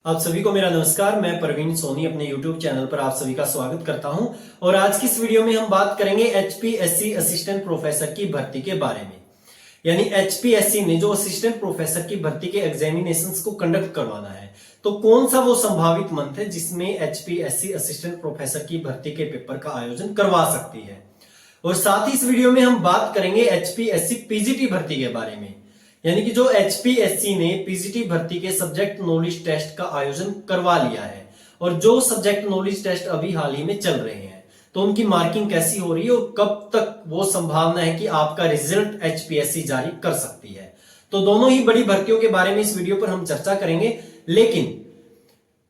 आप सभी को मेरा नमस्कार। मैं प्रवीण सोनी अपने YouTube चैनल पर आप सभी का स्वागत करता हूं और आज की इस वीडियो में हम बात करेंगे एचपीएससी असिस्टेंट प्रोफेसर की भर्ती के बारे में। यानी एचपीएससी ने जो असिस्टेंट प्रोफेसर की भर्ती के एग्जामिनेशंस को कंडक्ट करवाना है, तो कौन सा वो संभावित मंथ है जिसमें एचपीएससी असिस्टेंट प्रोफेसर की भर्ती के पेपर का आयोजन करवा सकती है। और साथ ही इस वीडियो में हम बात करेंगे एचपीएससी पीजीटी भर्ती के बारे में। यानी कि जो एचपीएससी ने पीजीटी भर्ती के सब्जेक्ट नॉलेज टेस्ट का आयोजन करवा लिया है और जो सब्जेक्ट नॉलेज टेस्ट अभी हाल ही में चल रहे हैं, तो उनकी मार्किंग कैसी हो रही है और कब तक वो संभावना है कि आपका रिजल्ट एचपीएससी जारी कर सकती है। तो दोनों ही बड़ी भर्तियों के बारे में इस वीडियो पर हम चर्चा करेंगे। लेकिन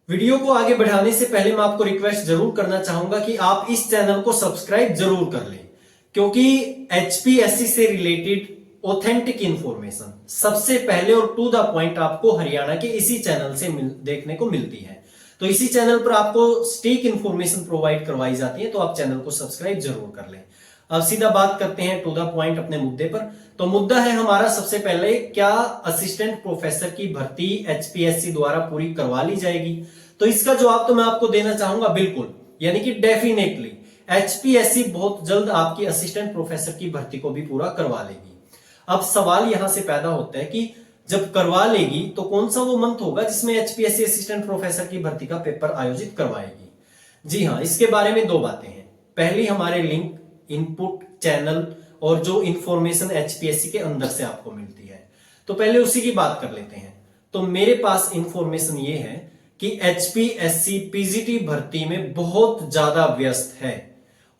वीडियो को आगे बढ़ाने से पहले मैं आपको रिक्वेस्ट जरूर करना चाहूंगा कि आप इस चैनल को सब्सक्राइब जरूर कर लें, क्योंकि एचपीएससी से रिलेटेड ऑथेंटिक इंफॉर्मेशन सबसे पहले और टू द पॉइंट आपको हरियाणा के इसी चैनल से देखने को मिलती है। तो इसी चैनल पर आपको सटीक इंफॉर्मेशन प्रोवाइड करवाई जाती है, तो आप चैनल को सब्सक्राइब जरूर कर लें। अब सीधा बात करते हैं टू द पॉइंट अपने मुद्दे पर। तो मुद्दा है हमारा सबसे पहले, क्या असिस्टेंट प्रोफेसर की भर्ती एचपीएससी द्वारा पूरी करवा ली जाएगी? तो इसका जवाब तो मैं आपको देना चाहूंगा बिल्कुल, यानी कि डेफिनेटली एचपीएससी बहुत जल्द आपकी असिस्टेंट प्रोफेसर की भर्ती को भी पूरा करवा लेगी। अब सवाल यहां से पैदा होता है कि जब करवा लेगी तो कौन सा वो मंथ होगा जिसमें एचपीएससी असिस्टेंट प्रोफेसर की भर्ती का पेपर आयोजित करवाएगी? जी हां, इसके बारे में दो बातें हैं। पहली, हमारे लिंक, इनपुट, चैनल और जो इंफॉर्मेशन एचपीएससी के अंदर से आपको मिलती है, तो पहले उसी की बात कर लेते हैं। तो मेरे पास इंफॉर्मेशन ये है कि एचपीएससी पीजीटी भर्ती में बहुत ज्यादा व्यस्त है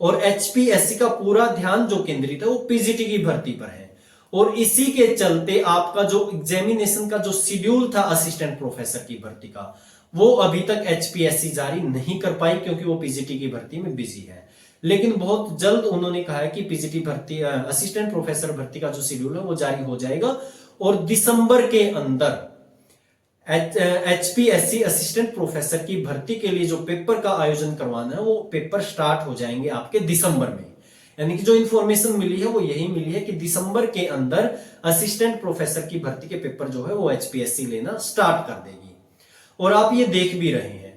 और एचपीएससी का पूरा ध्यान जो केंद्रित है वो पीजीटी की भर्ती पर है। और इसी के चलते आपका जो एग्जामिनेशन का जो शेड्यूल था असिस्टेंट प्रोफेसर की भर्ती का, वो अभी तक एचपीएससी जारी नहीं कर पाई, क्योंकि वो पीजीटी की भर्ती में बिजी है। लेकिन बहुत जल्द उन्होंने कहा है कि पीजीटी भर्ती, असिस्टेंट प्रोफेसर भर्ती का जो शेड्यूल है वो जारी हो जाएगा और दिसंबर के अंदर एचपीएससी असिस्टेंट प्रोफेसर की भर्ती के लिए जो पेपर का आयोजन करवाना है, वो पेपर स्टार्ट हो जाएंगे आपके दिसंबर में। यानी कि जो इंफॉर्मेशन मिली है वो यही मिली है कि दिसंबर के अंदर असिस्टेंट प्रोफेसर की भर्ती के पेपर जो है वो एचपीएससी लेना स्टार्ट कर देगी। और आप ये देख भी रहे हैं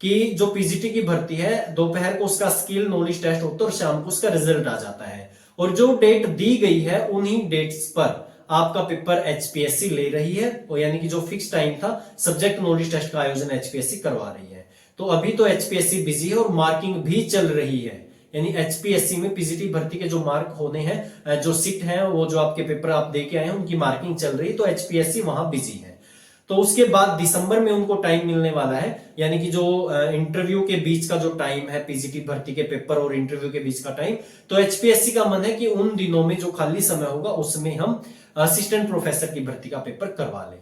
कि जो पीजीटी की भर्ती है, दोपहर को उसका स्किल नॉलेज टेस्ट होता है और शाम को उसका रिजल्ट आ जाता है। और जो डेट दी गई है उन्हीं डेट्स पर आपका पेपर एचपीएससी ले रही है, और यानी कि जो फिक्स टाइम था सब्जेक्ट नॉलेज टेस्ट का आयोजन एचपीएससी करवा रही है। तो अभी तो एचपीएससी बिजी है और मार्किंग भी चल रही है। यानी एचपीएससी में पीजीटी भर्ती के जो मार्क होने हैं, जो सीट है, वो जो आपके पेपर आप दे के आए हैं उनकी मार्किंग चल रही है, तो एचपीएससी वहां बिजी है। तो उसके बाद दिसंबर में उनको टाइम मिलने वाला है, यानी कि जो इंटरव्यू के बीच का जो टाइम है, पीजीटी भर्ती के पेपर और इंटरव्यू के बीच का टाइम, तो एचपीएससी का मन है कि उन दिनों में जो खाली समय होगा उसमें हम असिस्टेंट प्रोफेसर की भर्ती का पेपर करवा लें।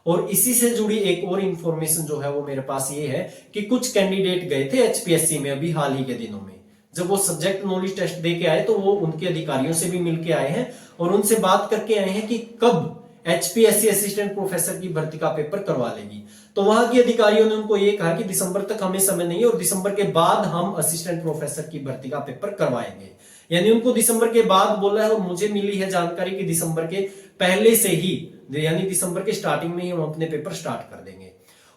और इसी से जुड़ी एक और इंफॉर्मेशन जो है वो मेरे पास ये है कि कुछ कैंडिडेट गए थे एचपीएससी में अभी हाल ही के दिनों में। जब वो सब्जेक्ट नॉलेज टेस्ट दे के आए तो वो उनके अधिकारियों से भी मिलके आए हैं और उनसे बात करके आए हैं कि कब एचपीएससी असिस्टेंट प्रोफेसर की भर्ती का पेपर करवा लेगी। तो वहां के अधिकारियों ने उनको ये कहा कि दिसंबर तक हमें समय नहीं है और दिसंबर के बाद हम असिस्टेंट प्रोफेसर की भर्ती का पेपर करवाएंगे। यानी उनको दिसंबर के बाद बोला है, और मुझे मिली है जानकारी कि दिसंबर के पहले से ही, यानी दिसंबर के स्टार्टिंग में ही हम अपने पेपर स्टार्ट कर देंगे।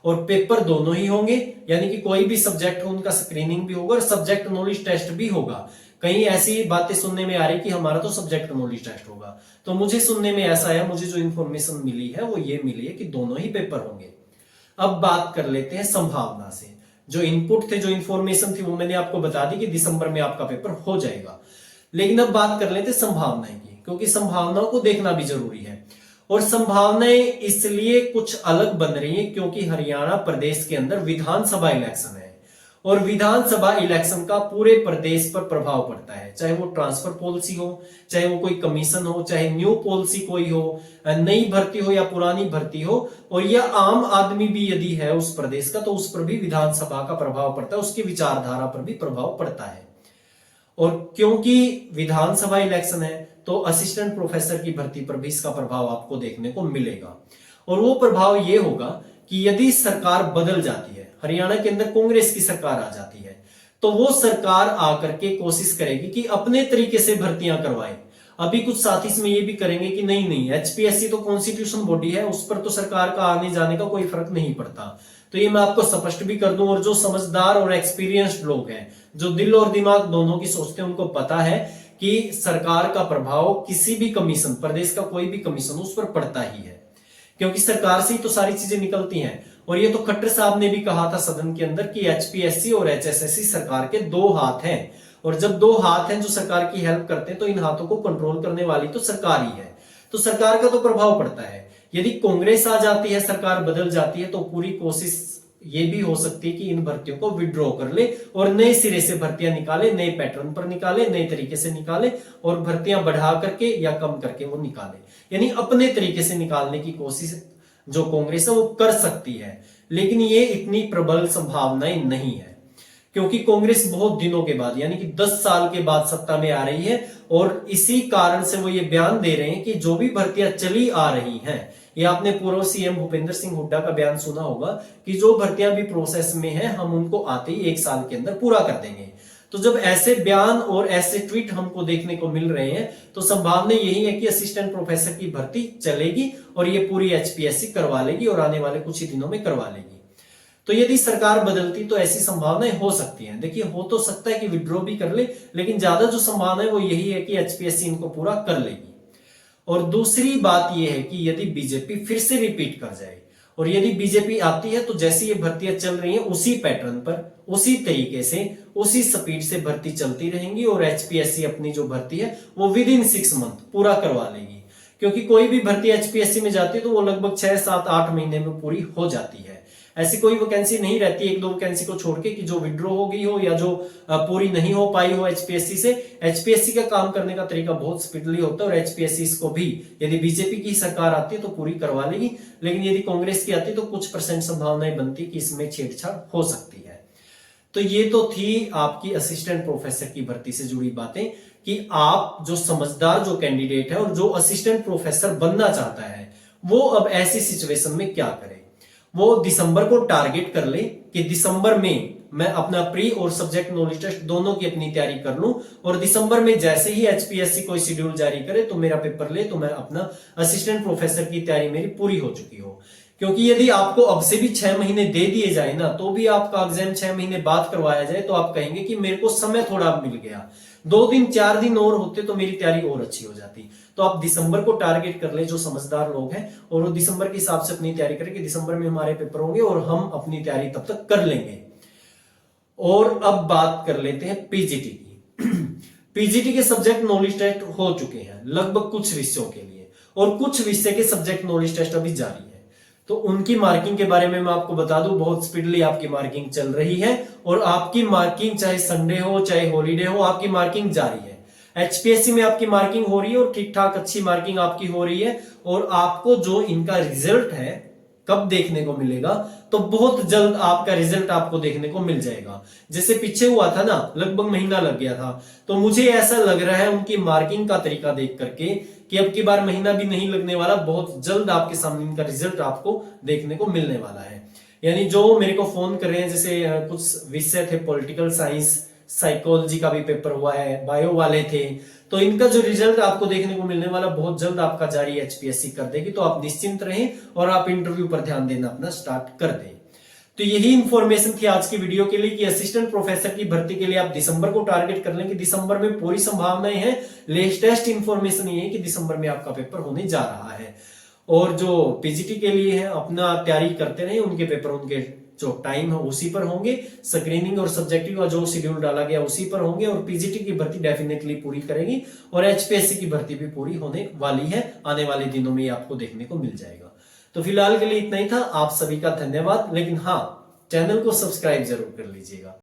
और पेपर दोनों ही होंगे, यानी कि कोई भी सब्जेक्ट हो उनका स्क्रीनिंग भी होगा और सब्जेक्ट नॉलेज टेस्ट भी होगा। कहीं ऐसी बातें सुनने में आ रही कि हमारा तो सब्जेक्ट नॉलेज टेस्ट होगा, तो मुझे सुनने में ऐसा है, मुझे जो इंफॉर्मेशन मिली है वो ये मिली है कि दोनों ही पेपर होंगे। अब बात कर लेते हैं संभावना से। जो इनपुट थे, जो इंफॉर्मेशन थी, वो मैंने आपको बता दी कि दिसंबर में आपका पेपर हो जाएगा। लेकिन अब बात कर लेते हैं संभावनाएं की, क्योंकि संभावनाओं को देखना भी जरूरी है। और संभावनाएं इसलिए कुछ अलग बन रही है क्योंकि हरियाणा प्रदेश के अंदर विधानसभा इलेक्शन है और विधानसभा इलेक्शन का पूरे प्रदेश पर प्रभाव पड़ता है। चाहे वो ट्रांसफर पॉलिसी हो, चाहे वो कोई कमीशन हो, चाहे न्यू पॉलिसी कोई हो, नई भर्ती हो या पुरानी भर्ती हो, और या आम आदमी भी यदि है उस प्रदेश का, तो उस पर भी विधानसभा का प्रभाव पड़ता है, उसकी विचारधारा पर भी प्रभाव पड़ता है। और क्योंकि विधानसभा इलेक्शन है तो असिस्टेंट प्रोफेसर की भर्ती पर भी इसका प्रभाव आपको देखने को मिलेगा। और वो प्रभाव ये होगा कि यदि सरकार बदल जाती है, हरियाणा के अंदर कांग्रेस की सरकार आ जाती है, तो वो सरकार आकर के कोशिश करेगी कि अपने तरीके से भर्तियां करवाए। अभी कुछ साथी इसमें ये भी करेंगे कि नहीं नहीं, एचपीएससी तो कॉन्स्टिट्यूशन बॉडी है, उस पर तो सरकार का आने जाने का कोई फर्क नहीं पड़ता। तो ये मैं आपको स्पष्ट भी कर दूं, और जो समझदार और एक्सपीरियंस्ड लोग हैं, जो दिल और दिमाग दोनों की सोचते हैं, उनको पता है कि सरकार का प्रभाव किसी भी कमीशन, प्रदेश का कोई भी कमीशन, उस पर पड़ता ही है, क्योंकि सरकार से ही तो सारी चीजें निकलती हैं। और ये तो खट्टर साहब ने भी कहा था सदन के अंदर कि एचपीएससी और एचएसएससी सरकार के दो हाथ हैं, और जब दो हाथ हैं जो सरकार की हेल्प करते हैं, तो इन हाथों को कंट्रोल करने वाली तो सरकार ही है, तो सरकार का तो प्रभाव पड़ता है। यदि कांग्रेस आ जाती है, सरकार बदल जाती है, तो पूरी कोशिश ये भी हो सकती है कि इन भर्तियों को विड्रॉ कर ले और नए सिरे से भर्तियां निकाले, नए पैटर्न पर निकाले, नए तरीके से निकाले, और भर्तियां बढ़ा करके या कम करके वो निकाले, यानी अपने तरीके से निकालने की कोशिश जो कांग्रेस है वो कर सकती है। लेकिन ये इतनी प्रबल संभावनाएं नहीं है, क्योंकि कांग्रेस बहुत दिनों के बाद, यानी कि 10 साल के बाद सत्ता में आ रही है, और इसी कारण से वो ये बयान दे रहे हैं कि जो भी भर्तियां चली आ रही हैं, ये आपने पूर्व सीएम भूपेंद्र सिंह हुड्डा का बयान सुना होगा कि जो भर्तियां भी प्रोसेस में हैं, हम उनको आते ही 1 साल के अंदर पूरा कर देंगे। तो जब ऐसे बयान और ऐसे ट्वीट हमको देखने को मिल रहे हैं, तो संभावना यही है कि असिस्टेंट प्रोफेसर की भर्ती चलेगी और ये पूरी एचपीएससी करवा लेगी, और आने वाले कुछ ही दिनों में करवा लेगी। तो यदि सरकार बदलती तो ऐसी संभावनाएं हो सकती हैं। देखिए, हो तो सकता है कि विड्रॉ भी कर ले, लेकिन ज्यादा जो संभावना है वो यही है कि एचपीएससी इनको पूरा कर लेगी। और दूसरी बात यह है कि यदि बीजेपी फिर से रिपीट कर जाए, और यदि बीजेपी आती है, तो जैसे ये भर्तियां चल रही हैं उसी पैटर्न पर, उसी तरीके से, उसी स्पीड से भर्ती चलती रहेंगी, और एचपीएससी अपनी जो भर्ती है वो विद इन 6 मंथ पूरा करवा लेगी। क्योंकि कोई भी भर्ती एचपीएससी में जाती है तो वो लगभग 6, 7, 8 महीने में पूरी हो जाती है। ऐसी कोई वैकेंसी नहीं रहती, 1-2 वैकेंसी को छोड़ के, कि जो विड्रॉ हो गई हो या जो पूरी नहीं हो पाई हो एचपीएससी से। एचपीएससी का काम करने का तरीका बहुत स्पीडली होता है, और एचपीएससी इसको भी, यदि बीजेपी की सरकार आती है तो पूरी करवा लेगी, लेकिन यदि कांग्रेस की आती है तो कुछ % संभावनाएं बनती कि इसमें छेड़छाड़ हो सकती है। तो ये तो थी आपकी असिस्टेंट प्रोफेसर की भर्ती से जुड़ी बातें, कि आप जो समझदार जो कैंडिडेट है और जो असिस्टेंट प्रोफेसर बनना चाहता है, वो अब ऐसी सिचुएशन में क्या करे। वो दिसंबर को टारगेट कर ले कि दिसंबर में मैं अपना प्री और सब्जेक्ट नॉलेज टेस्ट दोनों की अपनी तैयारी कर लूं, और दिसंबर में जैसे ही एचपीएससी कोई शेड्यूल जारी करे तो मेरा पेपर ले, तो मैं अपना असिस्टेंट प्रोफेसर की तैयारी मेरी पूरी हो चुकी हो। क्योंकि यदि आपको अब से भी 6 महीने दे दिए जाए ना, तो भी आपका एग्जाम 6 महीने बाद करवाया जाए, तो आप कहेंगे कि मेरे को समय थोड़ा मिल गया, 2 दिन 4 दिन और होते तो मेरी तैयारी और अच्छी हो जाती। तो आप दिसंबर को टारगेट कर ले जो समझदार लोग हैं, और वो दिसंबर के हिसाब से अपनी तैयारी करें कि दिसंबर में हमारे पेपर होंगे और हम अपनी तैयारी तब तक कर लेंगे। और अब बात कर लेते हैं पीजीटी की। पीजीटी के सब्जेक्ट नॉलेज टेस्ट हो चुके हैं लगभग कुछ विषयों के लिए, और कुछ विषय के सब्जेक्ट नॉलेज टेस्ट अभी जारी है। तो उनकी मार्किंग के बारे में मैं आपको बता दूं, बहुत स्पीडली आपकी मार्किंग चल रही है, और आपकी मार्किंग चाहे संडे हो चाहे हॉलीडे हो, आपकी मार्किंग जारी है। एचपीएससी में आपकी मार्किंग हो रही है, और ठीक ठाक अच्छी मार्किंग आपकी हो रही है। और आपको जो इनका रिजल्ट है कब देखने को मिलेगा, तो बहुत जल्द आपका रिजल्ट आपको देखने को मिल जाएगा। जैसे पीछे हुआ था ना, लगभग महीना लग गया था, तो मुझे ऐसा लग रहा है उनकी मार्किंग का तरीका देख करके कि अब की बार महीना भी नहीं लगने वाला, बहुत जल्द आपके सामने इनका रिजल्ट आपको देखने को मिलने वाला है। यानी जो मेरे को फोन कर रहे हैं, जैसे कुछ विषय थे, पॉलिटिकल साइंस, साइकोलॉजी का भी पेपर हुआ है, बायो वाले थे, तो इनका जो रिजल्ट आपको देखने को मिलने वाला बहुत जल्द आपका जारी एचपीएससी कर देगी। तो आप निश्चिंत रहें और आप इंटरव्यू पर ध्यान देना अपना स्टार्ट कर दें। तो यही इंफॉर्मेशन थी आज की वीडियो के लिए कि असिस्टेंट प्रोफेसर की भर्ती के लिए आप दिसंबर को टारगेट कर लें कि दिसंबर में पूरी संभावनाएं हैं। लेटेस्ट इंफॉर्मेशन ये है कि दिसंबर में आपका पेपर होने जा रहा है, और जो पीजीटी के लिए है अपना तैयारी करते रहे, उनके पेपर उनके जो टाइम है उसी पर होंगे, स्क्रीनिंग और सब्जेक्टिव का जो शेड्यूल डाला गया उसी पर होंगे, और पीजीटी की भर्ती डेफिनेटली पूरी करेगी, और एचपीएससी की भर्ती भी पूरी होने वाली है। आने वाले दिनों में आपको देखने को मिल जाएगा। तो फिलहाल के लिए इतना ही था। आप सभी का धन्यवाद, लेकिन हाँ, चैनल को सब्सक्राइब जरूर कर लीजिएगा।